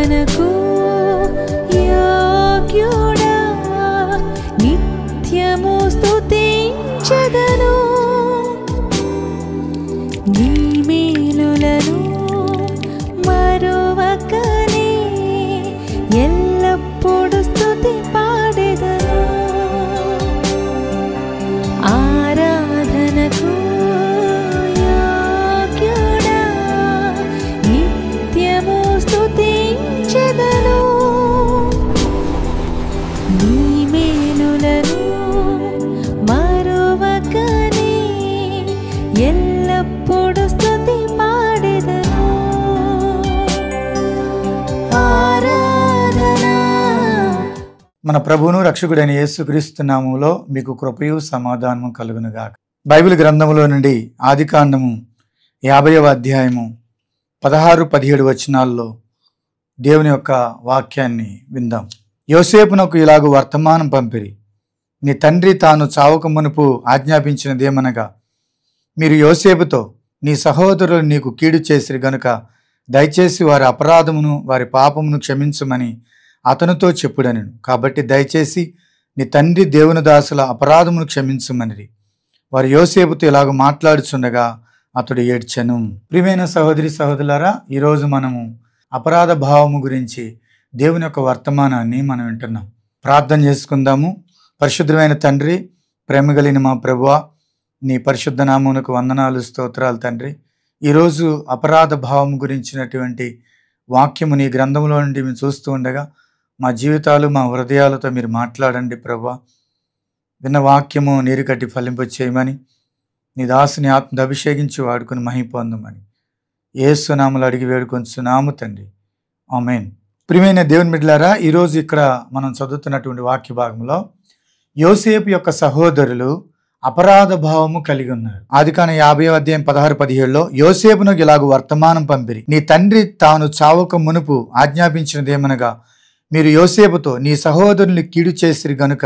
ఆరాధనకు యోగ్యుడా, నిత్యము స్తుతించెదను. నీ మేలులను మరువకనే ఎల్లప్పుడు స్తుతి పాడెదను. ఆరాధనకు యోగ్యుడా, నిత్యము స్తుతించెదను. నీ మేలులను మరువకనే ఎల్లప్పుడు స్తుతి పాడెదను. ఆరాధన. మన ప్రభువును రక్షకుడైన యేసుక్రీస్తు నామములో మీకు కృపయు సమాధానము కలుగునుగాక. బైబిల్ గ్రంథములో నుండి ఆదికాండము 50వ అధ్యాయము 16-17 వచనాల్లో దేవుని యొక్క వాక్యాన్ని విందాం. యోసేపునకు ఇలాగు వర్తమానం పంపిరి, నీ తండ్రి తాను చావక మునుపు ఆజ్ఞాపించినదేమనగా, మీరు యోసేపుతో నీ సహోదరులు నీకు కీడు చేసిరి గనుక దయచేసి వారి అపరాధమును వారి పాపమును క్షమించమని అతనితో చెప్పుడనెను. కాబట్టి దయచేసి నీ తండ్రి దేవుని దాసుల అపరాధమును క్షమించమనిరి. వారు యోసేపుతో ఇలాగ మాట్లాడుచుండగా అతడు ఏడ్చెను. ప్రియమైన సహోదరి సహోదరులారా, ఈరోజు మనము అపరాధ భావము గురించి దేవుని యొక్క వర్తమానాన్ని మనం వింటున్నాం. ప్రార్థన చేసుకుందాము. పరిశుద్ధమైన తండ్రి, ప్రేమ కలిగిన మా ప్రభువా, నీ పరిశుద్ధ నామమునకు వందనాలు, స్తోత్రాలు తండ్రి. ఈరోజు అపరాధ భావం గురించినటువంటి వాక్యము నీ గ్రంథంలో నుండి మేము చూస్తూ ఉండగా మా జీవితాలు మా హృదయాలతో మీరు మాట్లాడండి ప్రభువా. విన్న వాక్యము నీరు కట్టి ఫలింప చేయమని, నీ దాసుని ఆత్మను అభిషేకించి వాడుకుని మహిమ పొందమని యేసు నామములో అడిగి వేడుకొంచున్నాము తండ్రి, ఆమేన్. ప్రియమైన దేవుని బిడ్డలారా, ఈరోజు ఇక్కడ మనం చదువుతున్నటువంటి వాక్య భాగంలో యోసేపు యొక్క సహోదరులు అపరాధ భావము కలిగి ఉన్నారు. ఆదికాండం 50వ అధ్యాయం 16-17లో యోసేపునకు ఇలాగ వర్తమానం పంపిరి, నీ తండ్రి తాను చావక మునుపు ఆజ్ఞాపించినదేమనగా, మీరు యోసేపుతో నీ సహోదరుని కీడు చేసిరి గనుక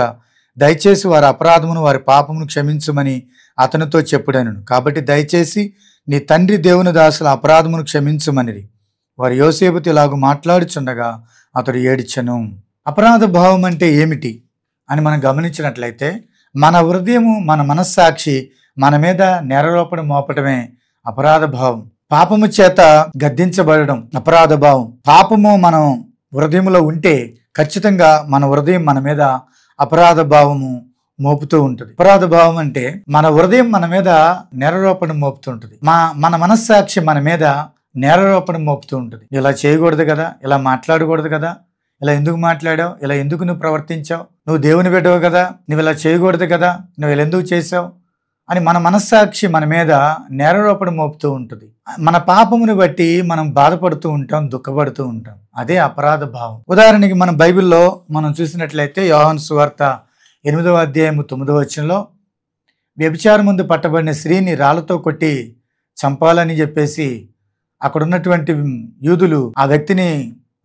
దయచేసి వారి అపరాధమును వారి పాపమును క్షమించమని అతనితో చెప్పుడనెను. కాబట్టి దయచేసి నీ తండ్రి దేవుని దాసుల అపరాధమును క్షమించమనిరి. వారు యోసేపుతో ఇలాగ మాట్లాడుచుండగా అతడు ఏడ్చెను. అపరాధ భావం అంటే ఏమిటి అని మనం గమనించినట్లయితే, మన హృదయము మన మనస్సాక్షి మన మీద నేరారోపణ మోపటమే అపరాధ భావం. పాపము చేత గద్దించబడడం అపరాధ భావం. పాపము మనం హృదయంలో ఉంటే ఖచ్చితంగా మన హృదయం మన మీద అపరాధ భావము మోపుతూ ఉంటుంది. అపరాధ భావం అంటే మన హృదయం మన మీద నేరారోపణ మోపుతూ ఉంటుంది. మన మనస్సాక్షి మన మీద నేరారోపణ మోపుతూ ఉంటుంది. ఇలా చేయకూడదు కదా, ఇలా మాట్లాడకూడదు కదా, ఇలా ఎందుకు మాట్లాడావు, ఇలా ఎందుకు నువ్వు ప్రవర్తించావు, నువ్వు దేవుని బిడ్డవు కదా, నువ్వు ఇలా చేయకూడదు కదా, నువ్వు ఇలా ఎందుకు చేసావు అని మన మనస్సాక్షి మన మీద నేరారోపణ మోపుతూ ఉంటుంది. మన పాపమును బట్టి మనం బాధపడుతూ ఉంటాం, దుఃఖపడుతూ ఉంటాం. అదే అపరాధ భావం. ఉదాహరణకి మనం బైబిల్లో మనం చూసినట్లయితే యోహాను సువార్త 8వ అధ్యాయం 9వ వచనంలో వ్యభిచారం ముందు పట్టబడిన స్త్రీని రాళ్లతో కొట్టి చంపాలని చెప్పేసి అక్కడ ఉన్నటువంటి యూదులు ఆ వ్యక్తిని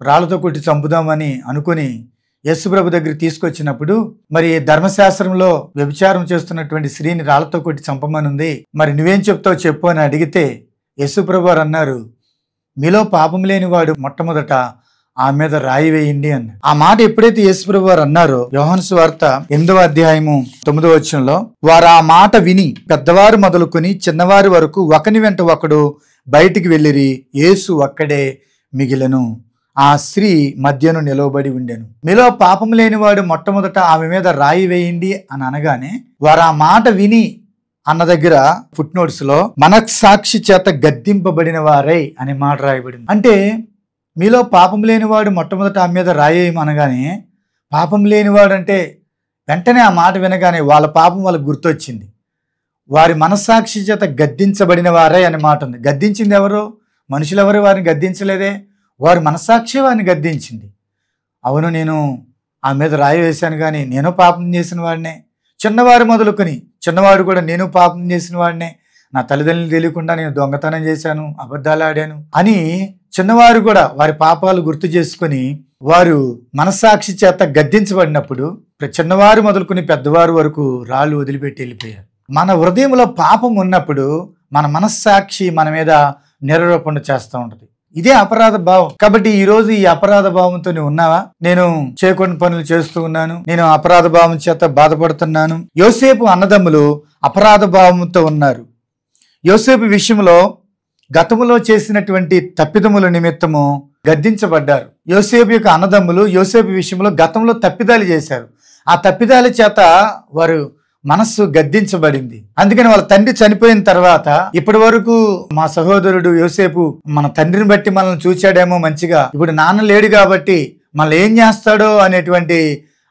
రాళ్లతో కొట్టి చంపుదామని అనుకుని యేసుప్రభు దగ్గర తీసుకొచ్చినప్పుడు, మరి ధర్మశాస్త్రంలో వ్యభిచారం చేస్తున్నటువంటి స్త్రీని రాళ్లతో కొట్టి చంపమనుంది, మరి నువ్వేం చెప్తావు చెప్పు అని అడిగితే యేసుప్రభు వారు అన్నారు, మీలో పాపం లేని వాడు మొట్టమొదట ఆమె మీద రాయి వేయండి అన్న. ఆ మాట ఎప్పుడైతే యేసుప్రభు వారు అన్నారో, యోహాను సువార్త 8వ అధ్యాయము 9వ వచనంలో, వారు ఆ మాట విని పెద్దవారు మొదలుకొని చిన్నవారి వరకు ఒకని వెంట ఒకడు బయటికి వెళ్ళిరి, యేసు ఒక్కడే మిగిలెను. ఆ స్త్రీ మధ్యను నిలవబడి ఉండెను. మీలో పాపం లేనివాడు మొట్టమొదట ఆమె మీద రాయి వేయండి అని అనగానే, వారు ఆ మాట విని అన్న దగ్గర ఫుట్ నోట్స్ లో మనస్సాక్షి చేత గద్దింపబడిన వారై అనే మాట రాయబడింది. అంటే మీలో పాపం లేనివాడు మొట్టమొదట ఆమె మీద రాయి అనగానే, పాపం లేనివాడు అంటే వెంటనే ఆ మాట వినగానే వాళ్ళ పాపం వాళ్ళకి గుర్తొచ్చింది. వారి మనస్సాక్షి చేత గద్దించబడిన వారై అనే మాట ఉంది. గద్దించింది ఎవరు? మనుషులెవరు వారిని గద్దించలేదే, వారి మనస్సాక్షి వారిని గద్దించింది. అవును, నేను ఆ మీద రాయి వేశాను, కానీ నేను పాపం చేసిన వాడినే. చిన్నవారు మొదలుకొని చిన్నవాడు కూడా నేను పాపం చేసిన వాడినే, నా తల్లిదండ్రులు తెలియకుండా నేను దొంగతనం చేశాను, అబద్ధాలు ఆడాను అని చిన్నవారు కూడా వారి పాపాలు గుర్తు చేసుకొని వారు మనస్సాక్షి చేత గద్దించబడినప్పుడు చిన్నవారు మొదలుకొని పెద్దవారు వరకు రాళ్ళు వదిలిపెట్టి వెళ్ళిపోయారు. మన హృదయంలో పాపం ఉన్నప్పుడు మన మనస్సాక్షి మన మీద నిరారోపణ చేస్తూ ఉంటుంది. ఇదే అపరాధ భావం. కాబట్టి ఈ రోజు ఈ అపరాధ భావంతో నువ్వు ఉన్నావా? నేను చేయకూడని పనులు చేస్తూ ఉన్నాను, నేను అపరాధ భావం చేత బాధపడుతున్నాను. యోసేపు అన్నదమ్ములు అపరాధ భావంతో ఉన్నారు. యోసేపు విషయంలో గతములో చేసినటువంటి తప్పిదముల నిమిత్తము గద్దించబడ్డారు. యోసేపు యొక్క అన్నదమ్ములు యోసేపు విషయంలో గతంలో తప్పిదాలు చేశారు. ఆ తప్పిదాల చేత వారు మనస్సు గద్దించబడింది. అందుకని వాళ్ళ తండ్రి చనిపోయిన తర్వాత ఇప్పటి వరకు మా సహోదరుడు యోసేపు మన తండ్రిని బట్టి మనల్ని చూచాడేమో మంచిగా, ఇప్పుడు నాన్న లేడు కాబట్టి మళ్ళీ ఏం చేస్తాడో అనేటువంటి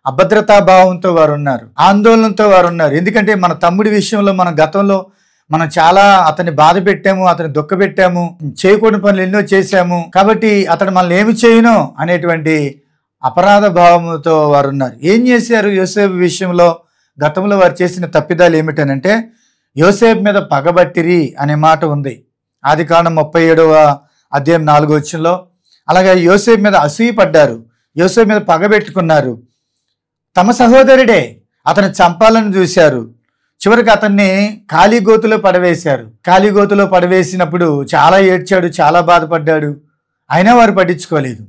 అభద్రతా భావంతో వారు ఉన్నారు, ఆందోళనతో వారు ఉన్నారు. ఎందుకంటే మన తమ్ముడి విషయంలో మన గతంలో మనం చాలా అతన్ని బాధ పెట్టాము, అతన్ని దుఃఖ పెట్టాము, చేయకూడని పనులు ఎన్నో చేశాము, కాబట్టి అతడు మనల్ని ఏమి చేయను అనేటువంటి అపరాధ భావంతో వారు ఉన్నారు. ఏం చేశారు యోసేపు విషయంలో? గతంలో వారు చేసిన తప్పిదాలు ఏమిటనంటే యోసేపు మీద పగబట్టిరి అనే మాట ఉంది ఆదికాండం 37వ అధ్యాయం 4వ వచనంలో. అలాగే యోసేపు మీద అసూయ పడ్డారు, యోసేపు మీద పగబెట్టుకున్నారు. తమ సహోదరుడే అతను చంపాలని చూశారు. చివరికి అతన్ని కాళీగోతులో పడవేశారు. కాళీగోతులో పడవేసినప్పుడు చాలా ఏడ్చాడు, చాలా బాధపడ్డాడు. అయినా వారు పట్టించుకోలేదు.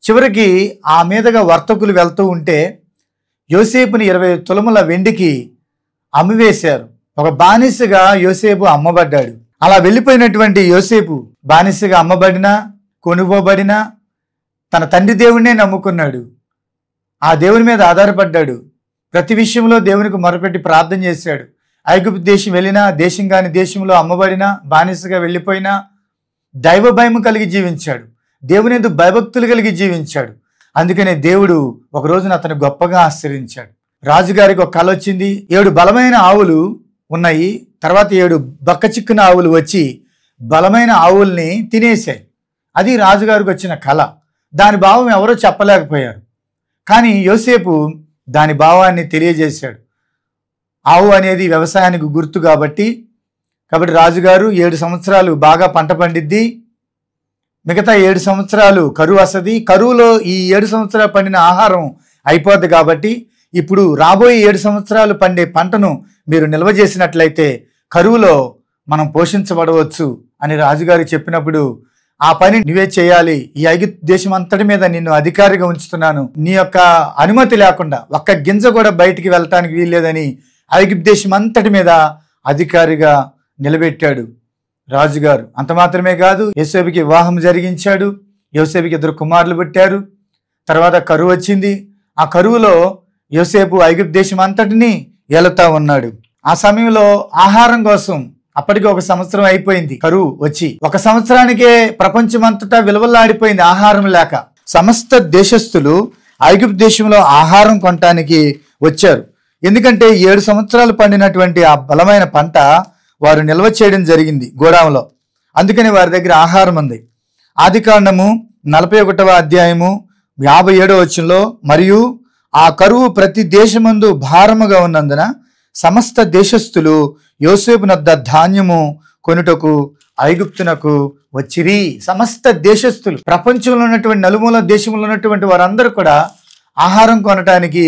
చివరికి ఆ మీదుగా వర్తకులు వెళ్తూ ఉంటే యోసేపుని 20 తులముల వెండికి అమ్మివేశారు. ఒక బానిసగా యోసేపు అమ్మబడ్డాడు. అలా వెళ్ళిపోయినటువంటి యోసేపు బానిసగా అమ్మబడినా కొనుగోబడినా తన తండ్రి దేవుడినే నమ్ముకున్నాడు. ఆ దేవుని మీద ఆధారపడ్డాడు. ప్రతి విషయంలో దేవునికి మొరపెట్టి ప్రార్థన చేశాడు. ఐగుప్తు దేశం వెళ్ళినా, దేశం కాని దేశంలో అమ్మబడినా, బానిసగా వెళ్ళిపోయినా దైవ భయం కలిగి జీవించాడు. దేవుని యందు భయభక్తులు కలిగి జీవించాడు. అందుకనే దేవుడు ఒక రోజున అతను గొప్పగా ఆశ్రయించాడు. రాజుగారికి ఒక కల వచ్చింది. 7 బలమైన ఆవులు ఉన్నాయి. తర్వాత 7 బక్కచిక్కున ఆవులు వచ్చి బలమైన ఆవుల్ని తినేశాయి. అది రాజుగారికి వచ్చిన కళ. దాని భావం ఎవరో చెప్పలేకపోయారు. కానీ యోసేపు దాని భావాన్ని తెలియజేశాడు. ఆవు అనేది వ్యవసాయానికి గుర్తు కాబట్టి రాజుగారు 7 సంవత్సరాలు బాగా పంట పండిద్ది, మిగతా 7 సంవత్సరాలు కరువు వస్తుంది. కరువులో ఈ 7 సంవత్సరాలు పండిన ఆహారం అయిపోద్ది కాబట్టి ఇప్పుడు రాబోయే 7 సంవత్సరాలు పండే పంటను మీరు నిల్వ చేసినట్లయితే కరువులో మనం పోషించబడవచ్చు అని రాజుగారు చెప్పినప్పుడు ఆ పని నువ్వే చేయాలి, ఈ ఐగుప్తు దేశం అంతటి మీద నిన్ను అధికారిగా ఉంచుతున్నాను, నీ యొక్క అనుమతి లేకుండా ఒక్క గింజ కూడా బయటికి వెళ్ళటానికి వీల్లేదని ఐగుప్తు దేశం అంతటి మీద అధికారిగా నిలబెట్టాడు రాజుగారు. అంత మాత్రమే కాదు, యోసేపుకి వివాహం జరిగించాడు. యోసేపుకి 2 కుమారులు పుట్టారు. తర్వాత కరువు వచ్చింది. ఆ కరువులో యోసేపు ఐగుప్తు దేశం అంతటిని ఏలుతా ఉన్నాడు. ఆ సమయంలో ఆహారం కోసం అప్పటికి 1 సంవత్సరం అయిపోయింది కరువు వచ్చి. 1 సంవత్సరానికే ప్రపంచమంతటా విలువలాడిపోయింది ఆహారం లేక. సమస్త దేశస్థులు ఐగుప్తు దేశంలో ఆహారం కొనటానికి వచ్చారు. ఎందుకంటే 7 సంవత్సరాలు పండినటువంటి ఆ బలమైన పంట వారు నిల్వ చేయడం జరిగింది గోడాంలో. అందుకని వారి దగ్గర ఆహారం ఉంది. ఆదికాండము 41వ అధ్యాయము 57వ వచనంలో, మరియు ఆ కరువు ప్రతి దేశమందు భారముగా ఉన్నందున సమస్త దేశస్థులు యోసేపునొద్ద ధాన్యము కొనుటకు ఐగుప్తునకు వచ్చిరి. సమస్త దేశస్థులు, ప్రపంచంలో ఉన్నటువంటి నలుమూల దేశంలో ఉన్నటువంటి వారందరూ కూడా ఆహారం కొనటానికి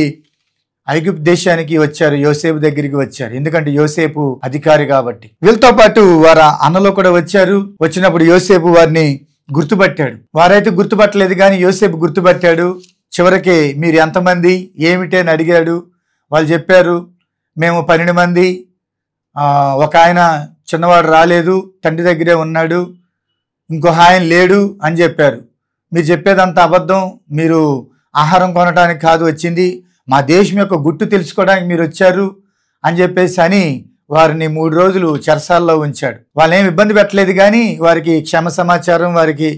ఐగుప్తు దేశానికి వచ్చారు, యోసేపు దగ్గరికి వచ్చారు. ఎందుకంటే యోసేపు అధికారి కాబట్టి. వీళ్ళతో పాటు వారి అన్నలో కూడా వచ్చారు. వచ్చినప్పుడు యోసేపు వారిని గుర్తుపట్టాడు. వారైతే గుర్తుపట్టలేదు కానీ యోసేపు గుర్తుపట్టాడు. చివరికి మీరు ఎంతమంది ఏమిటి అని అడిగాడు. వాళ్ళు చెప్పారు, మేము 12 మంది, ఒక ఆయన చిన్నవాడు రాలేదు, తండ్రి దగ్గరే ఉన్నాడు, ఇంకో ఆయన లేడు అని చెప్పారు. మీరు చెప్పేదంతా అబద్ధం, మీరు ఆహారం కొనడానికి కాదు వచ్చింది, మా దేశం యొక్క గుట్టు తెలుసుకోవడానికి మీరు వచ్చారు అని చెప్పేసి అని వారిని 3 రోజులు చెరసాల్లో ఉంచాడు. వాళ్ళని ఏమి ఇబ్బంది పెట్టలేదు కానీ వారికి క్షేమ సమాచారం, వారికి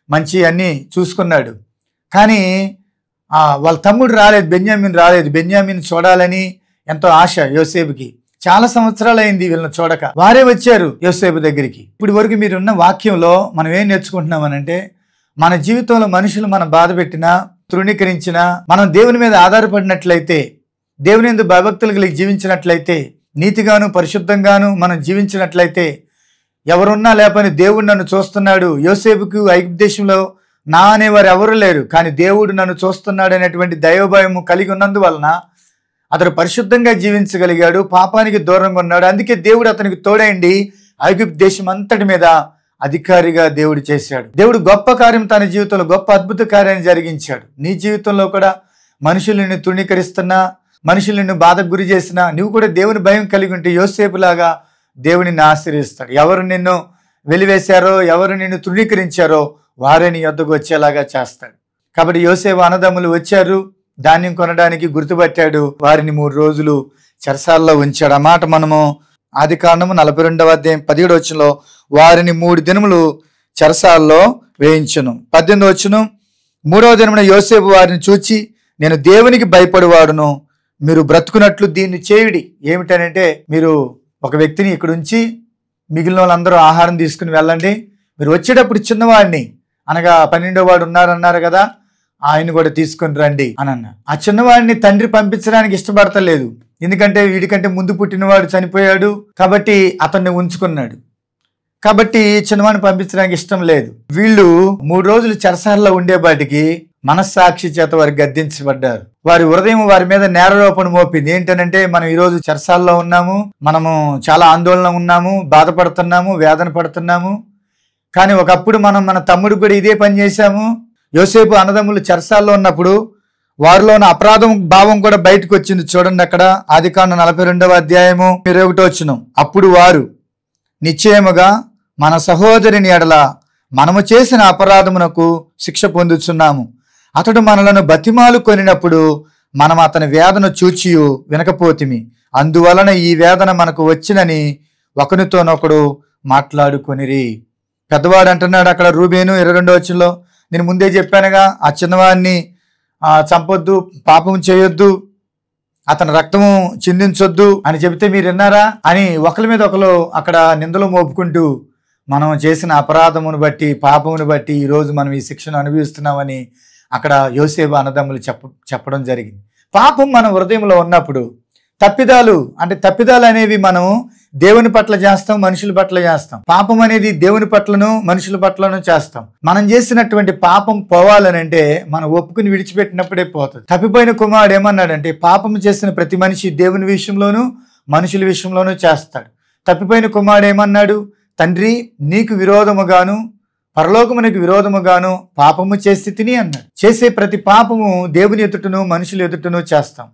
మంచి అన్నీ చూసుకున్నాడు. కానీ వాళ్ళ తమ్ముడు రాలేదు, బెన్యామీన్ రాలేదు. బెన్యామీన్ చూడాలని ఎంతో ఆశ యోసేపుకి. చాలా సంవత్సరాలు అయింది వీళ్ళని చూడక. వారే వచ్చారు యోసేపు దగ్గరికి. ఇప్పుడు వరకు మీరున్న వాక్యంలో మనం ఏం నేర్చుకుంటున్నామనంటే, మన జీవితంలో మనుషులు మనం బాధ పెట్టినా, తృణీకరించినా, మనం దేవుని మీద ఆధారపడినట్లయితే, దేవుని యందు భయభక్తులు కలిగి జీవించినట్లయితే, నీతిగాను పరిశుద్ధంగాను మనం జీవించినట్లయితే, ఎవరున్నా లేపని దేవుడు నన్ను చూస్తున్నాడు. యోసేపుకు ఐగుప్తు దేశంలో నా అనేవారు ఎవరు లేరు, కానీ దేవుడు నన్ను చూస్తున్నాడు అనేటువంటి దైవభయము కలిగి ఉన్నందువలన అతడు పరిశుద్ధంగా జీవించగలిగాడు, పాపానికి దూరంగా ఉన్నాడు. అందుకే దేవుడు అతనికి తోడైండి ఐగుప్తు దేశం అంతటి మీద అధికారిగా దేవుడు చేశాడు. దేవుడు గొప్ప కార్యం తన జీవితంలో, గొప్ప అద్భుత కార్యాన్ని జరిగించాడు. నీ జీవితంలో కూడా మనుషులు నిన్ను తృణీకరిస్తున్నా, మనుషులు నిన్ను బాధకు గురి చేసినా, నువ్వు కూడా దేవుని భయం కలిగి ఉంటే యోసేపులాగా దేవుని ఆశీర్వదిస్తాడు. ఎవరు నిన్ను వెలివేశారో, ఎవరు నిన్ను తృణీకరించారో వారే నీ యొద్దకు వచ్చేలాగా చేస్తాడు. కాబట్టి యోసేపు అన్నదమ్ములు వచ్చారు, ధాన్యం కొనడానికి గుర్తుపట్టాడు, వారిని 3 రోజులు చెరసాల్లో ఉంచాడు. ఆ మాట మనము ఆదికాండము 42వ అధ్యాయం 17వ వచనంలో వారిని 3 దినములు చెరసాల్లో వేయించును. 18వ వచనం, 3వ దినమున యోసేపు వారిని చూచి, నేను దేవునికి భయపడేవాడును, మీరు బ్రతుకున్నట్లు దీన్ని చేయుడి. ఏమిటనంటే, మీరు ఒక వ్యక్తిని ఇక్కడ ఉంచి మిగిలిన వాళ్ళందరూ ఆహారం తీసుకుని వెళ్ళండి, మీరు వచ్చేటప్పుడు చిన్నవాడిని, అనగా 12వ వాడు ఉన్నారన్నారు కదా, ఆయన కూడా తీసుకొని రండి అని అన్న. ఆ చిన్నవాడిని తండ్రి పంపించడానికి ఇష్టపడతలేదు, ఎందుకంటే వీడికంటే ముందు పుట్టినవాడు చనిపోయాడు కాబట్టి అతన్ని ఉంచుకున్నాడు. కాబట్టి చిన్నవాడిని పంపించడానికి ఇష్టం లేదు. వీళ్ళు 3 రోజులు చెరసాలలో ఉండేపాటికి మనస్సాక్షి చేత వారు గద్దించబడ్డారు. వారి హృదయం వారి మీద నేరారోపణ మోపింది. ఏంటనంటే, మనం ఈరోజు చెరసాల్లో ఉన్నాము, మనము చాలా ఆందోళన ఉన్నాము, బాధపడుతున్నాము, వేదన పడుతున్నాము. కానీ ఒకప్పుడు మనం మన తమ్ముడు కూడా ఇదే పని చేశాము. యోసేపు అన్నదమ్ములు చెరసాల్లో ఉన్నప్పుడు వారిలో ఉన్న అపరాధం భావం కూడా బయటకు వచ్చింది. చూడండి, అక్కడ ఆదికాండం 42వ అధ్యాయము 21వ వచనం, అప్పుడు వారు నిశ్చయముగా మన సహోదరుని ఎడల మనము చేసిన అపరాధమునకు శిక్ష పొందుచున్నాము, అతడు మనలను బతిమాలు కొనినప్పుడు మనం అతని వేదన చూచియు వినకపోతిమి, అందువలన ఈ వేదన మనకు వచ్చినని ఒకరితోనొకడు మాట్లాడుకొనిరి. పెద్దవాడు అంటున్నాడు అక్కడ, రూబేను 22వ వచనంలో, నేను ముందే చెప్పానుగా, ఆ చిన్నవాడిని చంపొద్దు, పాపం చేయొద్దు, అతని రక్తము చిందించొద్దు అని చెబితే మీరు విన్నారా అని ఒకరి మీద ఒకరు అక్కడ నిందలు మోపుకుంటూ మనం చేసిన అపరాధమును బట్టి, పాపమును బట్టి ఈరోజు మనం ఈ శిక్షను అనుభవిస్తున్నామని అక్కడ యోసేపు అన్నదమ్ములు చెప్పడం జరిగింది. పాపం మన హృదయంలో ఉన్నప్పుడు తప్పిదాలు అనేవి మనం దేవుని పట్ల చేస్తాం, మనుషుల పట్ల చేస్తాం. పాపం అనేది దేవుని పట్లను మనుషుల పట్లను చేస్తాం. మనం చేసినటువంటి పాపం పోవాలనంటే మనం ఒప్పుకుని విడిచిపెట్టినప్పుడే పోతుంది. తప్పిపోయిన కుమారుడు ఏమన్నాడంటే, పాపం చేసిన ప్రతి మనిషి దేవుని విషయంలోనూ మనుషుల విషయంలోనూ చేస్తాడు. తప్పిపోయిన కుమారుడు ఏమన్నాడు, తండ్రి నీకు విరోధముగాను పరలోకమునకు విరోధముగాను పాపము చేసి తిని అన్నాడు. చేసే ప్రతి పాపము దేవుని ఎదుటను మనుషుల ఎదుటను చేస్తాం.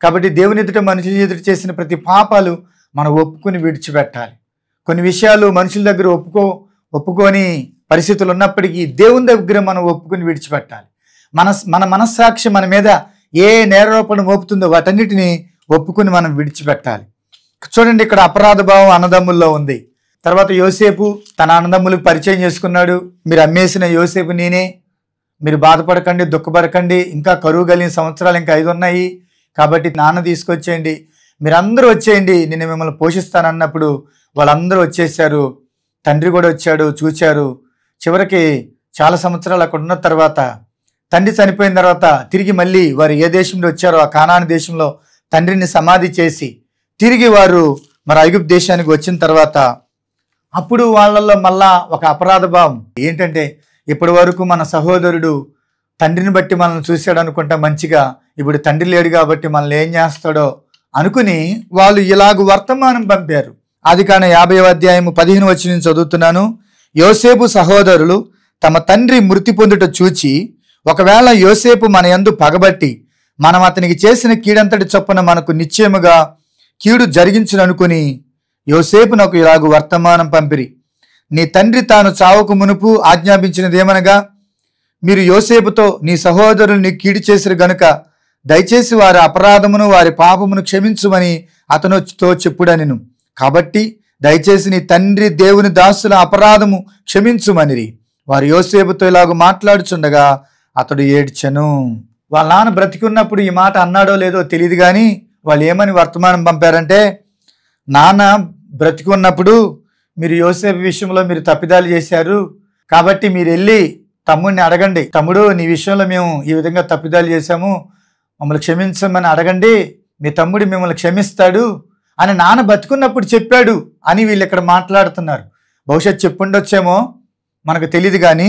కాబట్టి దేవుని ఎదుట మనుషుల ఎదుట చేసిన ప్రతి పాపాలు మనం ఒప్పుకొని విడిచిపెట్టాలి. కొన్ని విషయాలు మనుషుల దగ్గర ఒప్పుకొని పరిస్థితులు ఉన్నప్పటికీ దేవుని దగ్గర మనం ఒప్పుకొని విడిచిపెట్టాలి. మన మనస్సాక్షి మన మీద ఏ నేరారోపణ మోపుతుందో వాటన్నిటిని ఒప్పుకొని మనం విడిచిపెట్టాలి. చూడండి, ఇక్కడ అపరాధ భావం అన్నదమ్ముల్లో ఉంది. తర్వాత యోసేపు తన అన్నదమ్ములకు పరిచయం చేసుకున్నాడు, మీరు అమ్మేసిన యోసేపు నేనే, మీరు బాధపడకండి, దుఃఖపడకండి, ఇంకా కరువు కలిగిన సంవత్సరాలు ఇంకా 5 ఉన్నాయి, కాబట్టి నాన్న తీసుకొచ్చేయండి, మీరందరూ వచ్చేయండి, నేను మిమ్మల్ని పోషిస్తానన్నప్పుడు వాళ్ళందరూ వచ్చేసారు. తండ్రి కూడా వచ్చాడు, చూచారు. చివరికి చాలా సంవత్సరాలు అక్కడ ఉన్న తర్వాత తండ్రి చనిపోయిన తర్వాత తిరిగి మళ్ళీ వారు ఏ దేశంలో వచ్చారో ఆ కానాను దేశంలో తండ్రిని సమాధి చేసి తిరిగి వారు మరి ఐగుప్తు దేశానికి వచ్చిన తర్వాత అప్పుడు వాళ్ళల్లో మళ్ళా ఒక అపరాధ భావం ఏంటంటే, ఇప్పటి వరకు మన సహోదరుడు తండ్రిని బట్టి మనల్ని చూశాడు అనుకుంటా మంచిగా, ఇప్పుడు తండ్రి లేడు కాబట్టి మనల్ని ఏం చేస్తాడో అనుకుని వాళ్ళు ఇలాగ వర్తమానం పంపారు. ఆదికాండం 50వ అధ్యాయం 15వ వచనం చదువుతున్నాను. యోసేపు సహోదరులు తమ తండ్రి మృతి పొందుట చూచి, ఒకవేళ యోసేపు మన యందు పగబట్టి మనం అతనికి చేసిన కీడంతటి చొప్పున మనకు నిశ్చయముగా కీడు జరిగించుననుకుని యోసేపునకు ఇలాగు వర్తమానం పంపిరి. నీ తండ్రి తాను చావకు మునుపు ఆజ్ఞాపించినదేమనగా, మీరు యోసేపుతో నీ సహోదరులు నీ కీడు చేసిరు గనుక దయచేసి వారి అపరాధమును వారి పాపమును క్షమించుమని అతనితో చెప్పుడనెను. కాబట్టి దయచేసి నీ తండ్రి దేవుని దాసుల అపరాధము క్షమించుమనిరి. వారు యోసేపుతో ఇలాగ మాట్లాడుచుండగా అతడు ఏడ్చెను. వాళ్ళ నాన్న బ్రతికున్నప్పుడు ఈ మాట అన్నాడో లేదో తెలియదు, కానీ వాళ్ళు ఏమని వర్తమానం పంపారంటే, నాన్న బ్రతికున్నప్పుడు మీరు యోసేపు విషయంలో మీరు తప్పిదాలు చేశారు, కాబట్టి మీరు వెళ్ళి తమ్ముడిని అడగండి, తమ్ముడు నీ విషయంలో మేము ఈ విధంగా తప్పిదాలు చేశాము, మమ్మల్ని క్షమించమని అడగండి, మీ తమ్ముడు మిమ్మల్ని క్షమిస్తాడు అని నాన్న బతుకున్నప్పుడు చెప్పాడు అని వీళ్ళు ఇక్కడ మాట్లాడుతున్నారు. బహుశా చెప్పుండొచ్చేమో, మనకు తెలియదు. కానీ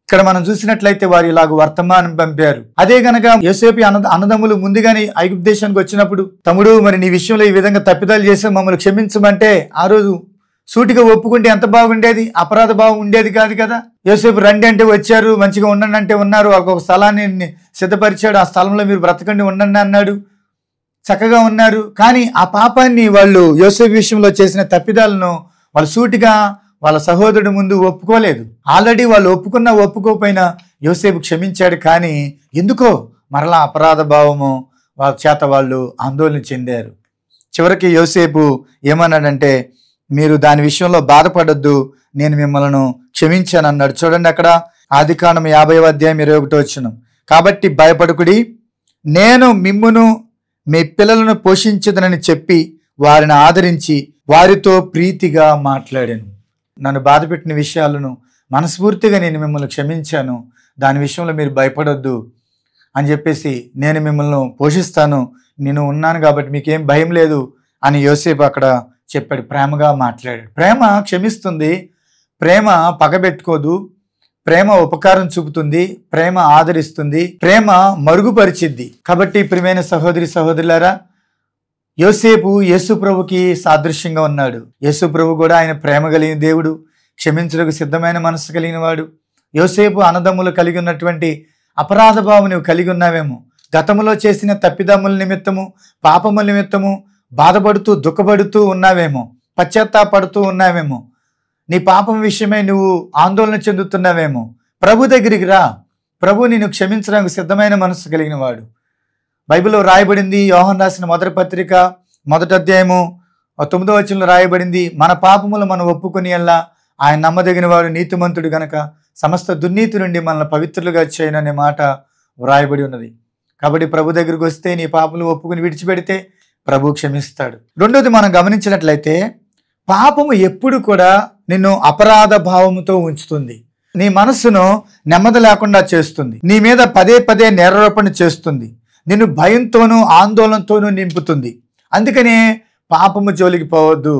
ఇక్కడ మనం చూసినట్లయితే వారు ఇలాగ వర్తమానం పంపారు. అదే గనక యోసేపు అన్నదమ్ములు ముందుగానే ఐగుప్తు దేశానికి వచ్చినప్పుడు, తమ్ముడు మరి నీ విషయంలో ఈ విధంగా తప్పిదాలు చేసాం, మమ్మల్ని క్షమించమంటే ఆ రోజు సూటిగా ఒప్పుకుంటే ఎంత బాగుండేది, అపరాధ భావం ఉండేది కాదు కదా. యోసేపు రండి అంటే వచ్చారు, మంచిగా ఉండండి అంటే ఉన్నారు, ఒక స్థలాన్ని సిద్ధపరిచాడు, ఆ స్థలంలో మీరు బ్రతకండి ఉండండి అన్నాడు, చక్కగా ఉన్నారు. కానీ ఆ పాపాన్ని వాళ్ళు యోసేపు విషయంలో చేసిన తప్పిదాలను వాళ్ళు సూటిగా వాళ్ళ సహోదరుడి ముందు ఒప్పుకోలేదు. ఆల్రెడీ వాళ్ళు ఒప్పుకోకపోయినా యోసేపు క్షమించాడు. కానీ ఎందుకో మరలా అపరాధ భావము వాళ్ళ చేత వాళ్ళు ఆందోళన చెందారు. చివరికి యోసేపు ఏమన్నాడంటే, మీరు దాని విషయంలో బాధపడొద్దు, నేను మిమ్మల్ని క్షమించాను అన్నాడు. చూడండి అక్కడ ఆదికాండం 50వ అధ్యాయం 21వ వచనం. కాబట్టి భయపడకుడి, నేను మిమ్మును మీ పిల్లలను పోషించదనని చెప్పి వారిని ఆదరించి వారితో ప్రీతిగా మాట్లాడాను. నన్ను బాధపెట్టిన విషయాలను మనస్ఫూర్తిగా నేను మిమ్మల్ని క్షమించాను, దాని విషయంలో మీరు భయపడొద్దు అని చెప్పేసి నేను మిమ్మల్ని పోషిస్తాను, నేను ఉన్నాను కాబట్టి మీకేం భయం లేదు అని యోసేపు అక్కడ చెప్పాడు. ప్రేమగా మాట్లాడాడు. ప్రేమ క్షమిస్తుంది, ప్రేమ పగబెట్టుకోదు, ప్రేమ ఉపకారం చూపుతుంది, ప్రేమ ఆదరిస్తుంది, ప్రేమ మరుగుపరిచిద్ది. కాబట్టి ప్రియమైన సహోదరి సహోదరులారా, యోసేపు యేసు ప్రభుకి సాదృశ్యంగా ఉన్నాడు. యేసు ప్రభు కూడా ఆయన ప్రేమ కలిగిన దేవుడు, క్షమించడానికి సిద్ధమైన మనసు కలిగిన వాడు. యోసేపు అన్నదమ్ములు కలిగి ఉన్నటువంటి అపరాధ భావం నువ్వు కలిగి ఉన్నావేమో, గతంలో చేసిన తప్పిదమ్ముల నిమిత్తము పాపముల నిమిత్తము బాధపడుతూ దుఃఖపడుతూ ఉన్నావేమో, పశ్చాత్తాపడుతూ ఉన్నావేమో, నీ పాపం విషయమై నువ్వు ఆందోళన చెందుతున్నావేమో. ప్రభు దగ్గరికి రా, ప్రభు నిన్ను క్షమించడానికి సిద్ధమైన మనసు కలిగిన వాడు. బైబిల్లో రాయబడింది, యోహాను రాసిన మొదటి పత్రిక 1వ అధ్యాయము 9వ వచనంలో రాయబడింది, మన పాపములు మనం ఒప్పుకొని అలా ఆయన నమ్మదగిన వాడు నీతిమంతుడు గనక సమస్త దుర్నీతి నుండి మనల్ని పవిత్రులుగా చేయను అనే మాట వ్రాయబడి ఉన్నది. కాబట్టి ప్రభు దగ్గరికి వస్తే నీ పాపలు ఒప్పుకుని విడిచిపెడితే ప్రభు క్షమిస్తాడు. రెండోది మనం గమనించినట్లయితే, పాపము ఎప్పుడు కూడా నిన్ను అపరాధ భావముతో ఉంచుతుంది, నీ మనస్సును నెమ్మది లేకుండా చేస్తుంది, నీ మీద పదే పదే నేరారోపణ చేస్తుంది, నిన్ను భయంతోనూ ఆందోళనతోనూ నింపుతుంది. అందుకనే పాపము జోలికి పోవద్దు,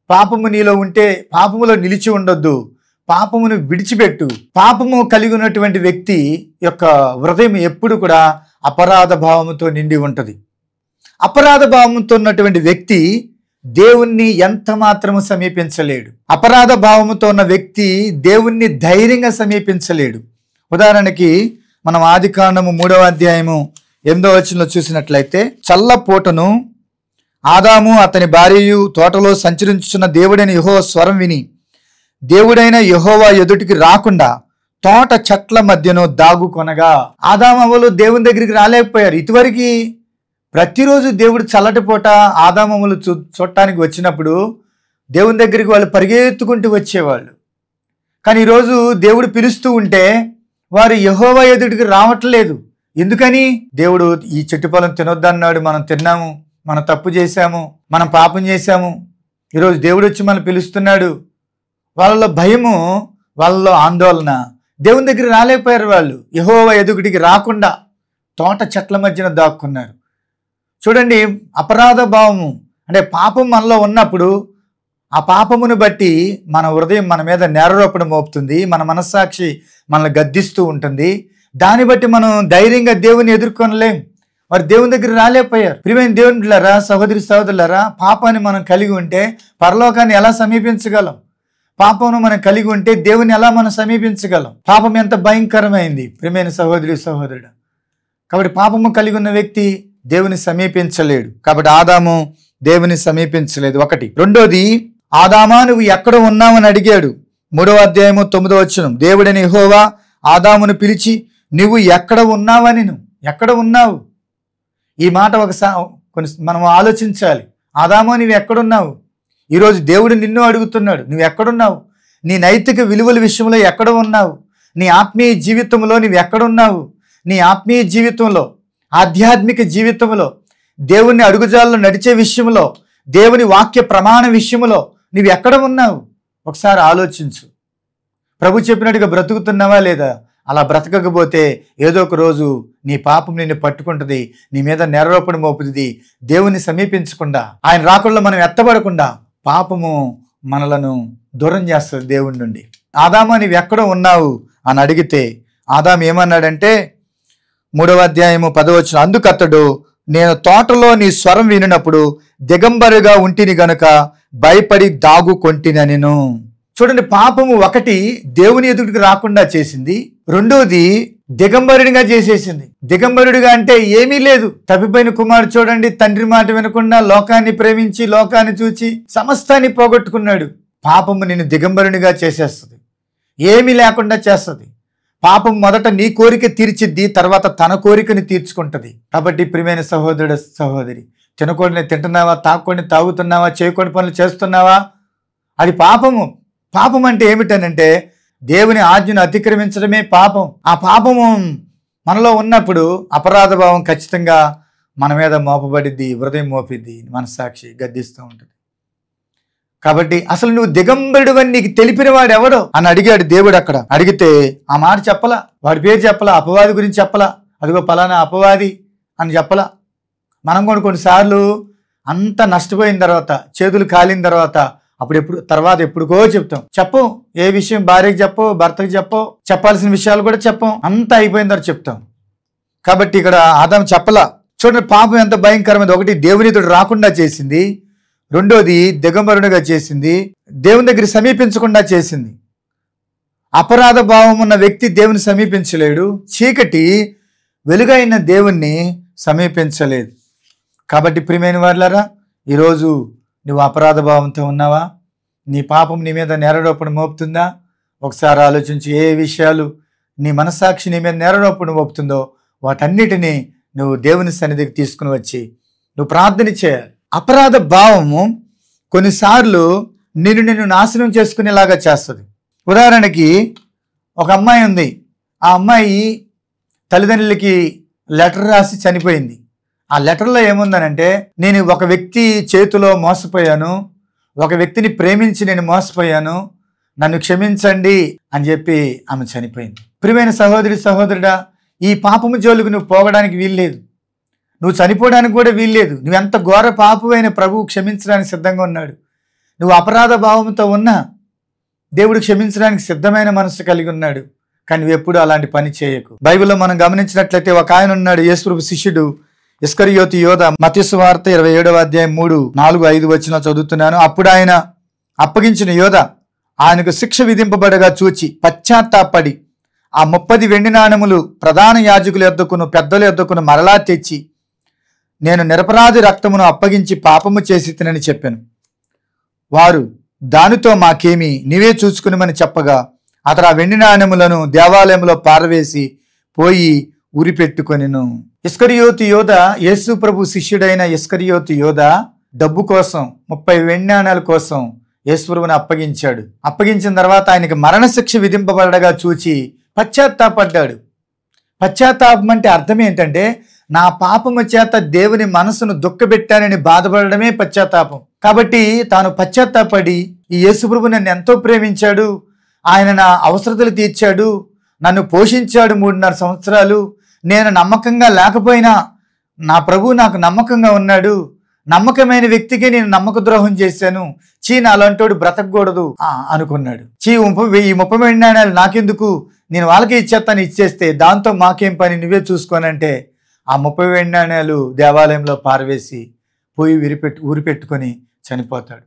పాపము నీలో ఉంటే పాపములో నిలిచి ఉండొద్దు, పాపమును విడిచిపెట్టు. పాపము కలిగి ఉన్నటువంటి వ్యక్తి యొక్క హృదయం ఎప్పుడు కూడా అపరాధ భావముతో నిండి ఉంటుంది. అపరాధ భావముతో ఉన్నటువంటి వ్యక్తి దేవుణ్ణి ఎంత మాత్రము సమీపించలేడు. అపరాధ భావముతో ఉన్న వ్యక్తి దేవుణ్ణి ధైర్యంగా సమీపించలేడు. ఉదాహరణకి మనం ఆదికాండము 3వ అధ్యాయము 8వ వచనంలో చూసినట్లయితే, చల్లపూటను ఆదాము అతని భార్యయు తోటలో సంచరించుచున్న దేవుడైన యెహోవా స్వరం విని దేవుడైన యెహోవా ఎదుటికి రాకుండా తోట చెట్ల మధ్యను దాగుకొనగా. ఆదామవ్వలు దేవుని దగ్గరికి రాలేకపోయారు. ఇటువరకు ప్రతిరోజు దేవుడు చల్లటి పూట ఆదామవ్వలు చూడటానికి వచ్చినప్పుడు దేవుని దగ్గరికి వాళ్ళు పరిగెత్తుకుంటూ వచ్చేవాళ్ళు. కానీ ఈరోజు దేవుడు పిలుస్తూ ఉంటే వారు యెహోవా ఎదుటికి రావట్లేదు. ఎందుకని? దేవుడు ఈ చెట్టు ఫలం తినొద్దన్నాడు, మనం తిన్నాము, మనం తప్పు చేశాము, మనం పాపం చేశాము, ఈరోజు దేవుడు వచ్చి మనం పిలుస్తున్నాడు. వాళ్ళలో భయము, వాళ్ళలో ఆందోళన, దేవుని దగ్గర రాలేకపోయారు. వాళ్ళు యెహోవా ఎదుటికి రాకుండా తోట చెట్ల మధ్యన దాక్కున్నారు. చూడండి, అపరాధ భావము అంటే పాపం మనలో ఉన్నప్పుడు ఆ పాపమును బట్టి మన హృదయం మన మీద నేరారోపణ మోపుతుంది, మన మనస్సాక్షి మనల్ని గద్దిస్తూ ఉంటుంది. దాన్ని బట్టి మనం ధైర్యంగా దేవుని ఎదుర్కొనలేం. వారు దేవుని దగ్గర రాలేకపోయారు. ప్రియమైన దేవుని బిడ్డలారా, సహోదరి సహోదరులారా, పాపాన్ని మనం కలిగి ఉంటే పరలోకాన్ని ఎలా సమీపించగలం? పాపమును మనం కలిగి ఉంటే దేవుని ఎలా మనం సమీపించగలం? పాపం ఎంత భయంకరమైంది ప్రియమైన సహోదరి సహోదరుడు. కాబట్టి పాపము కలిగి ఉన్న వ్యక్తి దేవుని సమీపించలేడు. కాబట్టి ఆదాము దేవుని సమీపించలేదు, ఒకటి. రెండోది, ఆదామా నువ్వు ఎక్కడ ఉన్నావని అడిగాడు. 3వ అధ్యాయము 9వ వచనం. దేవుడైన యెహోవా ఆదామును పిలిచి, నువ్వు ఎక్కడ ఉన్నావని, ఎక్కడ ఉన్నావు? ఈ మాట మనం ఆలోచించాలి. ఆదామా నువ్వు ఎక్కడున్నావు? ఈరోజు దేవుడు నిన్ను అడుగుతున్నాడు, నువ్వు ఎక్కడున్నావు? నీ నైతిక విలువల విషయంలో ఎక్కడ ఉన్నావు? నీ ఆత్మీయ జీవితంలో నువ్వు ఎక్కడున్నావు? నీ ఆత్మీయ జీవితంలో, ఆధ్యాత్మిక జీవితంలో, దేవుని అడుగుజాల్లో నడిచే విషయంలో, దేవుని వాక్య ప్రమాణ విషయంలో నువ్వు ఎక్కడ ఉన్నావు? ఒకసారి ఆలోచించు. ప్రభు చెప్పినట్టుగా బ్రతుకుతున్నావా లేదా? అలా బ్రతకకపోతే ఏదో ఒక రోజు నీ పాపం నిన్ను పట్టుకుంటుంది, నీ మీద నేరారోపణ మోపుతుంది. దేవుని సమీపించకుండా, ఆయన రాకుండా మనం ఎత్తబడకుండా పాపము మనలను దూరం చేస్తుంది దేవుని నుండి. ఆదామా నీవు ఎక్కడ ఉన్నావు అని అడిగితే ఆదాము ఏమన్నాడంటే 3వ అధ్యాయము 10వ వచనం. అందుకు అతడు, నేను తోటలో నీ స్వరం వినినప్పుడు దిగంబరుగా ఉంటిని గనుక భయపడి దాగుకొంటినెను. చూడండి, పాపము ఒకటి దేవుని ఎదుటికి రాకుండా చేసింది, రెండోది దిగంబరుడిగా చేసేసింది. దిగంబరుడిగా అంటే ఏమీ లేదు. తప్పిపోయిన కుమారుడు చూడండి, తండ్రి మాట వినకుండా లోకాన్ని ప్రేమించి లోకాన్ని చూచి సమస్తాన్ని పోగొట్టుకున్నాడు. పాపము నిన్ను దిగంబరునిగా చేసేస్తుంది, ఏమీ లేకుండా చేస్తుంది. పాపం మొదట నీ కోరిక తీర్చిద్ది, తర్వాత తన కోరికని తీర్చుకుంటది. కాబట్టి ప్రియమైన సహోదరుడు సహోదరి, తినకూడని తింటున్నావా, తాగకూడని తాగుతున్నావా, చేయకూడని పనులు చేస్తున్నావా, అది పాపము. పాపం అంటే ఏమిటనంటే దేవుని ఆజ్ఞను అతిక్రమించడమే పాపం. ఆ పాపము మనలో ఉన్నప్పుడు అపరాధ భావం ఖచ్చితంగా మన మీద మోపబడిద్ది, హృదయం మోపిద్ది, మనస్సాక్షి గద్దిస్తూ ఉంటుంది. కాబట్టి అసలు నువ్వు దిగంబరుడు అని నీకు తెలిపిన వాడు ఎవడో అని అడిగాడు దేవుడు. అక్కడ అడిగితే ఆ మాట చెప్పలా, వాడి పేరు చెప్పలా, అపవాది గురించి చెప్పలా, అదిగో పలానా అపవాది అని చెప్పలా. మనం కూడా కొన్నిసార్లు అంత నష్టపోయిన తర్వాత, చేతులు కాలిన తర్వాత తర్వాత ఎప్పుడుకో చెప్తాం. చెప్పం, ఏ విషయం భార్యకి చెప్పో, భర్తకి చెప్పో, చెప్పాల్సిన విషయాలు కూడా చెప్పం, అంతా అయిపోయిన తర్వాత చెప్తాం. కాబట్టి ఇక్కడ ఆదాము చెప్పలా. చూడండి, పాపం ఎంత భయంకరమైంది. ఒకటి దేవునితో రాకుండా చేసింది, రెండోది దిగంబరునిగా చేసింది, దేవుని దగ్గర సమీపించకుండా చేసింది. అపరాధ భావం ఉన్న వ్యక్తి దేవుని సమీపించలేడు, చీకటి వెలుగైన దేవుణ్ణి సమీపించలేదు. కాబట్టి ప్రియమైన వారులారా, ఈరోజు నువ్వు అపరాధ భావంతో ఉన్నావా? నీ పాపం నీ మీద నేరారోపణ మోపుతుందా? ఒకసారి ఆలోచించి, ఏ విషయాలు నీ మనస్సాక్షి నీ మీద నేరారోపణ మోపుతుందో వాటన్నిటినీ నువ్వు దేవుని సన్నిధికి తీసుకుని వచ్చి నువ్వు ప్రార్థన చేయాలి. అపరాధ భావము కొన్నిసార్లు నిన్ను నాశనం చేసుకునేలాగా చేస్తుంది. ఉదాహరణకి ఒక అమ్మాయి ఉంది, ఆ అమ్మాయి తల్లిదండ్రులకి లెటర్ రాసి చనిపోయింది. ఆ లెటర్లో ఏముందనంటే, నేను ఒక వ్యక్తి చేతిలో మోసపోయాను, ఒక వ్యక్తిని ప్రేమించి నేను మోసపోయాను, నన్ను క్షమించండి అని చెప్పి ఆమె చనిపోయింది. ప్రియమైన సహోదరి సహోదరుడా, ఈ పాపము జోలికి నువ్వు పోవడానికి వీల్లేదు, నువ్వు చనిపోవడానికి కూడా వీల్లేదు. నువ్వెంత ఘోర పాపమైన ప్రభువు క్షమించడానికి సిద్ధంగా ఉన్నాడు. నువ్వు అపరాధ భావంతో ఉన్నా దేవుడు క్షమించడానికి సిద్ధమైన మనసు కలిగి ఉన్నాడు. కానీ నువ్వు ఎప్పుడు అలాంటి పని చేయకు. బైబిల్లో మనం గమనించినట్లయితే ఒక ఆయన ఉన్నాడు, యేసుప్రభు శిష్యుడు ఇస్కరియోతు యోధ. మత్తయి సువార్త 27వ అధ్యాయం 3, 4, 5 వచనాలు చదువుతున్నాను. అప్పుడు ఆయన అప్పగించిన యోధ ఆయనకు శిక్ష విధింపబడగా చూచి పశ్చాత్తాపడి ఆ 30 వెండి నాణెములు ప్రధాన యాజకుల యొద్దకును పెద్దల యొద్దకును మరలా తెచ్చి, నేను నిరపరాధి రక్తమును అప్పగించి పాపము చేసి తినని చెప్పాను. వారు, దానితో మాకేమి, నీవే చూసుకునిమని చెప్పగా అతడు ఆ వెండి నాణెములను దేవాలయంలో పారవేసి పోయి ఉరిపెట్టుకొనెను. ఇస్కరియోతు యోధ, యేసు ప్రభు శిష్యుడైన ఇస్కరియోతు యోధ డబ్బు కోసం 30 వెండి నాణాల కోసం యేసు ప్రభువుని అప్పగించాడు. అప్పగించిన తర్వాత ఆయనకి మరణశిక్ష విధింపబడగా చూచి పశ్చాత్తాపడ్డాడు. పశ్చాత్తాపం అంటే అర్థం ఏంటంటే, నా పాపము చేత దేవుని మనసును దుఃఖపెట్టానని బాధపడడమే పశ్చాత్తాపం. కాబట్టి తాను పశ్చాత్తాపడి, ఈ యేసు ప్రభు నన్ను ఎంతో ప్రేమించాడు, ఆయన నా అవసరతలు తీర్చాడు, నన్ను పోషించాడు 3.5 సంవత్సరాలు, నేను నమ్మకంగా లేకపోయినా నా ప్రభు నాకు నమ్మకంగా ఉన్నాడు, నమ్మకమైన వ్యక్తికి నేను నమ్మక ద్రోహం చేశాను, నాలంటోడు బ్రతకూడదు అనుకున్నాడు. ఈ 30 వెండి నాణాలు నాకెందుకు, నేను వాళ్ళకి ఇచ్చేస్తాను, ఇచ్చేస్తే దాంతో మాకేం పని, నువ్వే చూసుకోనంటే ఆ 30 వెండి నాణాలు దేవాలయంలో పారవేసి పోయి ఊరిపెట్టుకొని చనిపోతాడు.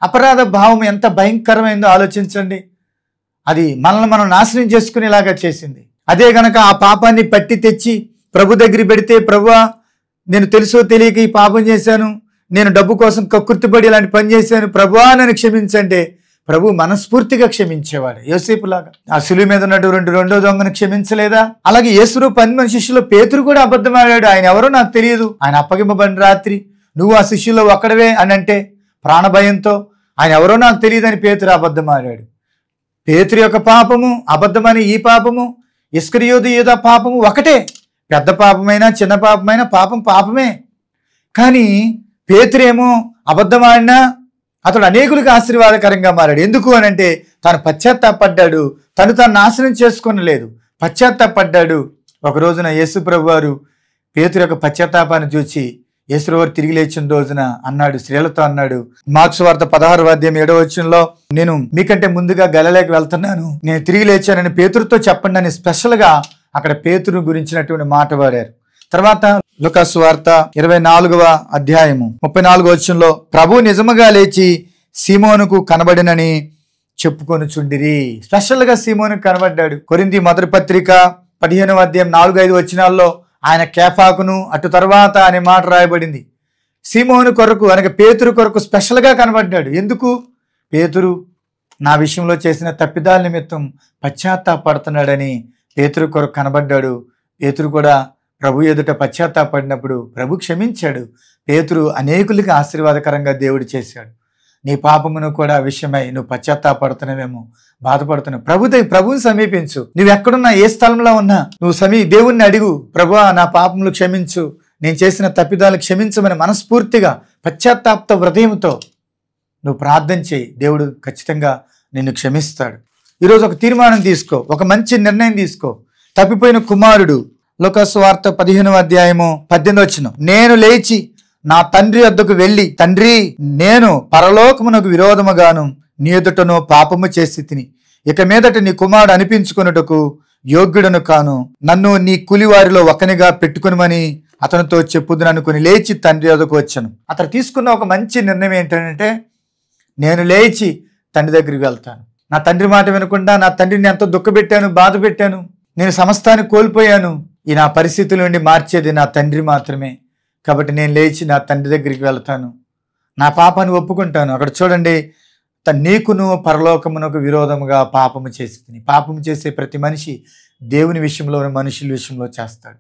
అపరాధ భావం ఎంత భయంకరమైందో ఆలోచించండి. అది మనల్ని మనం నాశనం చేసుకునేలాగా చేసింది. అదే గనక ఆ పాపాన్ని పట్టి తెచ్చి ప్రభు దగ్గర పెడితే, ప్రభువా నేను తెలుసో తెలియక ఈ పాపం చేశాను, నేను డబ్బు కోసం కక్కుర్తిపడి ఇలాంటి పని చేశాను, ప్రభువా నన్ను క్షమించంటే ప్రభు మనస్ఫూర్తిగా క్షమించేవాడు. యోసేపులాగా ఆ శిలువ మీద ఉన్నటువంటి రెండో దొంగను క్షమించలేదా? అలాగే యేసు 10 మంది శిష్యులు పేతురు కూడా అబద్ధం ఆడాడు. ఆయన ఎవరో నాకు తెలియదు, ఆయన అప్పగింపబడిన రాత్రి నువ్వు ఆ శిష్యుల్లో ఒక్కడవే అని అంటే ప్రాణభయంతో ఆయన ఎవరో నాకు తెలియదు అని పేతురు అబద్ధం ఆడాడు. పేతురు యొక్క పాపము అబద్ధమని ఈ పాపము, ఇస్కరియోతు యోధ పాపము ఒకటే. పెద్ద పాపమైనా చిన్న పాపమైనా పాపం పాపమే. కానీ పేతురేమో అబద్ధం ఆడినా అతడు అనేకులకు ఆశీర్వాదకరంగా మారాడు. ఎందుకు అని అంటే తాను పశ్చాత్తాపడ్డాడు, తాను నాశనం చేసుకొనలేదు, పశ్చాత్తాపడ్డాడు. ఒక రోజున యేసు ప్రభు వారు పేతురు యొక్క పశ్చాత్తాపాన్ని చూచి యేసు ప్రభు వారు తిరిగి లేచిన రోజున అన్నాడు, స్త్రీలతో అన్నాడు, మార్కు సువార్త 16వ అధ్యాయం 7వ వచనంలో, నేను మీకంటే ముందుగా గలిలయకి వెళ్తున్నాను, నేను తిరిగి లేచానని పేతురుతో చెప్పండి అని స్పెషల్గా అక్కడ పేతురు గురించినటువంటి మాట వాడారు. తర్వాత లూకా సువార్త 24వ అధ్యాయము 34వ వచనంలో, ప్రభు నిజముగా లేచి సీమోనుకు కనబడినని చెప్పుకొనుచుండిరి. స్పెషల్గా సీమోనుకు కనబడ్డాడు. కొరింథీ మొదటి పత్రిక 15వ అధ్యాయం 4-5 వచనాల్లో ఆయన కేఫాకును అటు తర్వాత అనే మాట రాయబడింది. సీమోను కొరకు అనగా పేతురు కొరకు స్పెషల్గా కనబడ్డాడు. ఎందుకు? పేతురు నా విషయంలో చేసిన తప్పిదాల నిమిత్తం పశ్చాత్తాపడుతున్నాడని పేతురు కొరకు కనబడ్డాడు. పేతురు కూడా ప్రభు ఎదుట పశ్చాత్తాపడినప్పుడు ప్రభు క్షమించాడు. పేతురు అనేకులకి ఆశీర్వాదకరంగా దేవుడు చేశాడు. నీ పాపమును కూడా విషయమై నువ్వు పశ్చాత్తాపడుతున్నావేమో, బాధపడుతున్నావు, ప్రభువుని సమీపించు. నువ్వు ఎక్కడున్నా, ఏ స్థలంలో ఉన్నా నువ్వు దేవుణ్ణి అడుగు, ప్రభువా నా పాపములు క్షమించు, నేను చేసిన తప్పిదాలు క్షమించమని మనస్ఫూర్తిగా పశ్చాత్తాప హృదయంతో నువ్వు ప్రార్థన చేయి. దేవుడు ఖచ్చితంగా నిన్ను క్షమిస్తాడు. ఈరోజు ఒక తీర్మానం తీసుకో, ఒక మంచి నిర్ణయం తీసుకో. తప్పిపోయిన కుమారుడు, లూకాసు వార్త 15వ అధ్యాయము 18వ వచనం, నేను లేచి నా తండ్రి వద్దకు వెళ్ళి, తండ్రి, నేను పరలోకమునకు విరోధముగాను నీ ఎదుటను పాపము చేసి తిని, ఇక మీదట నీ కుమారుడు అనిపించుకొనుటకు యోగ్యుడను కాను, నన్ను నీ కూలివారిలో ఒకనిగా పెట్టుకునిమని అతనితో చెప్పుదును అనుకుని లేచి తండ్రి వద్దకు వచ్చాను. అతను తీసుకున్న ఒక మంచి నిర్ణయం ఏంటంటే, నేను లేచి తండ్రి దగ్గరికి వెళ్తాను. నా తండ్రి మాట వినకుండా నా తండ్రిని ఎంతో దుఃఖపెట్టాను, బాధ పెట్టాను, నేను సమస్తాన్ని కోల్పోయాను. ఈ నా పరిస్థితుల నుండి మార్చేది నా తండ్రి మాత్రమే. కాబట్టి నేను లేచి నా తండ్రి దగ్గరికి వెళ్తాను, నా పాపాన్ని ఒప్పుకుంటాను. అక్కడ చూడండి, నీకును పరలోకమునకు విరోధముగా పాపము చేసి తిని. పాపము చేసే ప్రతి మనిషి దేవుని విషయంలో, మనుషుల విషయంలో చేస్తాడు.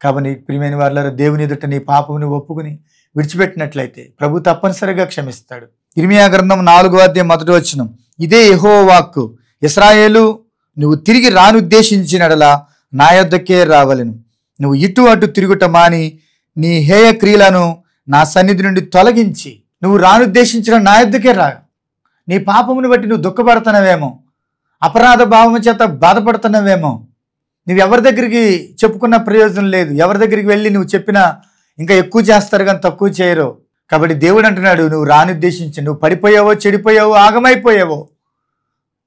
కాబట్టి ప్రియమైన వారులారా, దేవుని ఎదుట నీ పాపమును ఒప్పుకుని విడిచిపెట్టినట్లయితే ప్రభు తప్పనిసరిగా క్షమిస్తాడు. ఇర్మియా గ్రంథం 4వ అధ్యాయం 1వ వచనం, ఇదే యెహోవా వాక్కు, ఇశ్రాయేలు, నువ్వు తిరిగి రానుద్దేశించినడలా నా యొద్దకే రావలెను. నువ్వు ఇటు అటు తిరుగుట మాని నీ హేయ క్రియలను నా సన్నిధి నుండి తొలగించి నువ్వు రానుద్దేశించిన నా యొద్దకే రా. నీ పాపమును బట్టి నువ్వు దుఃఖపడుతున్నావేమో, అపరాధ భావము చేత బాధపడుతున్నావేమో, నువ్వు ఎవరి దగ్గరికి చెప్పుకున్న ప్రయోజనం లేదు. ఎవరి దగ్గరికి వెళ్ళి నువ్వు చెప్పినా ఇంకా ఎక్కువ చేస్తారు కానీ తక్కువ చేయరు. కాబట్టి దేవుడు అంటున్నాడు, నువ్వు రానుద్దేశించి, నువ్వు పడిపోయావో, చెడిపోయావో, ఆగమైపోయావో,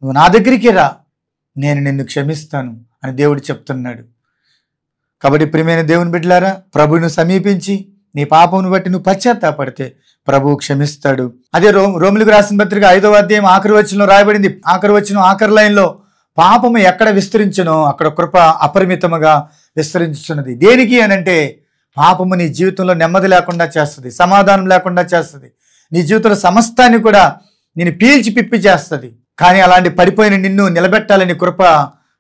నువ్వు నా దగ్గరికి రా, నేను నిన్ను క్షమిస్తాను అని దేవుడు చెప్తున్నాడు. కాబట్టి ప్రియమైన దేవుని బిడ్డలారా, ప్రభువును సమీపించి నీ పాపమును బట్టి నువ్వు పశ్చాత్తాపడితే ప్రభువు క్షమిస్తాడు. అదే రోమిలకు రాసిన పత్రిక 5వ అధ్యాయం ఆఖరి వచనంలో రాయబడింది. ఆఖరి లైన్లో, పాపము ఎక్కడ విస్తరించునో అక్కడ కృప అపరిమితముగా విస్తరించుతున్నది. దేనికి అనంటే, పాపము నీ జీవితంలో నెమ్మది లేకుండా చేస్తుంది, సమాధానం లేకుండా చేస్తుంది, నీ జీవితంలో సమస్తాన్ని కూడా నేను పీల్చి పిప్పి చేస్తుంది. కానీ అలాంటి పడిపోయిన నిన్ను నిలబెట్టాలని కృప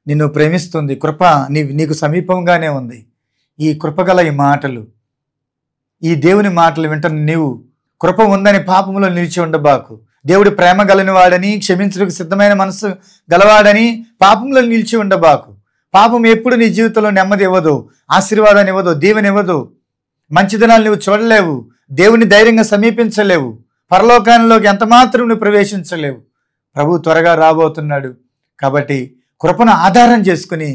నిన్ను ప్రేమిస్తుంది. కృప నీకు సమీపంగానే ఉంది. ఈ కృపగల ఈ మాటలు, ఈ దేవుని మాటలు వింటున్న నీవు కృప ఉందని పాపములో నిలిచి ఉండబాకు. దేవుడు ప్రేమ గలని వాడని, క్షమించడానికి సిద్ధమైన మనసు గలవాడని పాపంలో నిలిచి ఉండబాకు. పాపం ఎప్పుడు నీ జీవితంలో నెమ్మది ఇవ్వదు, ఆశీర్వాదాన్ని ఇవ్వదు, దీవెని ఇవ్వదు. మంచిదనాలు నువ్వు చూడలేవు, దేవుని ధైర్యంగా సమీపించలేవు, పరలోకానికి ఎంత మాత్రం నువ్వు ప్రవేశించలేవు. ప్రభు త్వరగా రాబోతున్నాడు. కాబట్టి కృపను ఆధారం చేసుకుని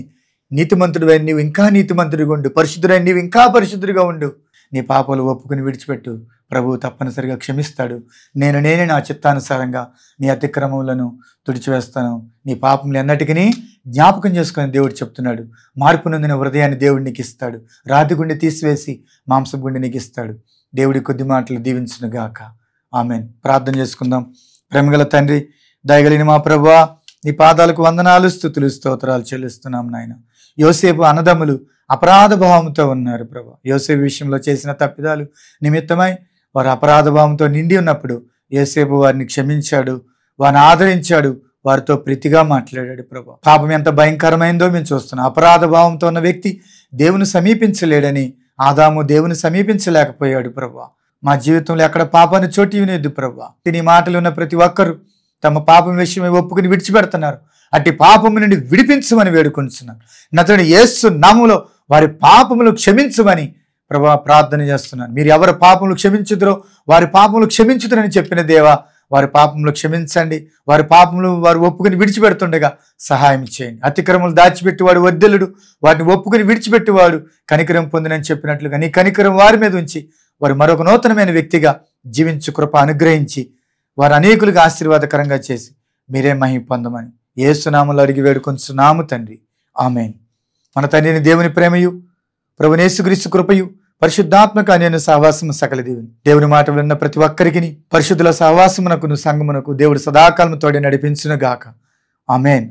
నీతిమంతుడివై నీవు ఇంకా నీతిమంతుడిగా ఉండు, పరిశుద్ధుడై నీవు ఇంకా పరిశుద్ధుడిగా ఉండు. నీ పాపాలు ఒప్పుకుని విడిచిపెట్టు, ప్రభువు తప్పనిసరిగా క్షమిస్తాడు. నేనే నా చిత్తానుసారంగా నీ అతిక్రమములను తుడిచివేస్తాను, నీ పాపములు ఎన్నటికీ జ్ఞాపకం చేసుకుని దేవుడు చెప్తున్నాడు. మార్పు నొందిన హృదయాన్ని దేవుడు నీకు ఇస్తాడు, రాతి గుండె తీసివేసి మాంసపు గుండె నీకు ఇస్తాడు. దేవుడి కొద్ది మాటలు దీవించును గాక. ఆమెన్. ప్రార్థన చేసుకుందాం. ప్రేమగల తండ్రి, దయగలిగిన మా ప్రభువా, నీ పాదాలకు వందనాలు, స్తుతులు, స్తోత్రాలు చెల్లిస్తున్నాం నాయన. యోసేపు అన్నదమ్ములు అపరాధ భావంతో ఉన్నారు ప్రభు. యోసేపు విషయంలో చేసిన తప్పిదాలు నిమిత్తమై వారు అపరాధ భావంతో నిండి ఉన్నప్పుడు యోసేపు వారిని క్షమించాడు, వారిని ఆదరించాడు, వారితో ప్రీతిగా మాట్లాడాడు ప్రభు. పాపం ఎంత భయంకరమైందో మేము చూస్తున్నాం. అపరాధ భావంతో ఉన్న వ్యక్తి దేవుని సమీపించలేడని ఆదాము దేవుని సమీపించలేకపోయాడు ప్రభు. మా జీవితంలో ఎక్కడ పాపాన్ని చోటు ఇవ్వలేదు ప్రభు. నీ మాటలు ఉన్న ప్రతి ఒక్కరు తమ పాపం విషయమై ఒప్పుకుని విడిచిపెడుతున్నారు. అట్టి పాపము నుండి విడిపించమని వేడుకొంటున్నాను. నతడు యేసు నామములో వారి పాపములు క్షమించమని ప్రభా ప్రార్థన చేస్తున్నాను. మీరు ఎవరి పాపములు క్షమించుదురో వారి పాపములు క్షమించుదురని చెప్పిన దేవా, వారి పాపములు క్షమించండి. వారి పాపములు వారు ఒప్పుకుని విడిచిపెడుతుండగా సహాయం చేయండి. అతిక్రమములు దాచిపెట్టివాడు వర్ధిల్లుడు, వాటిని ఒప్పుకుని విడిచిపెట్టివాడు కనికరం పొందినని చెప్పినట్లుగా నీ కనికరం వారి మీద ఉంచి వారు మరొక నూతనమైన వ్యక్తిగా జీవించు కృప అనుగ్రహించి వారు అనేకులకు ఆశీర్వాదకరంగా చేసి మీరే మహిమ పొందమని యేసు నామములో అడిగి వేడుకొంచున్నాము తండ్రి. ఆమేన్. మన తండ్రిని దేవుని ప్రేమయు ప్రభువైన యేసుక్రీస్తు కృపయు పరిశుద్ధాత్మక అన్యోన్య సహవాసము సకల దీవెన. దేవుని మాట విన్న ప్రతి ఒక్కరికి పరిశుద్ధుల సహవాసమునకు సంగమునకు దేవుడు సదాకాలము తోడి నడిపించును గాక. ఆమేన్.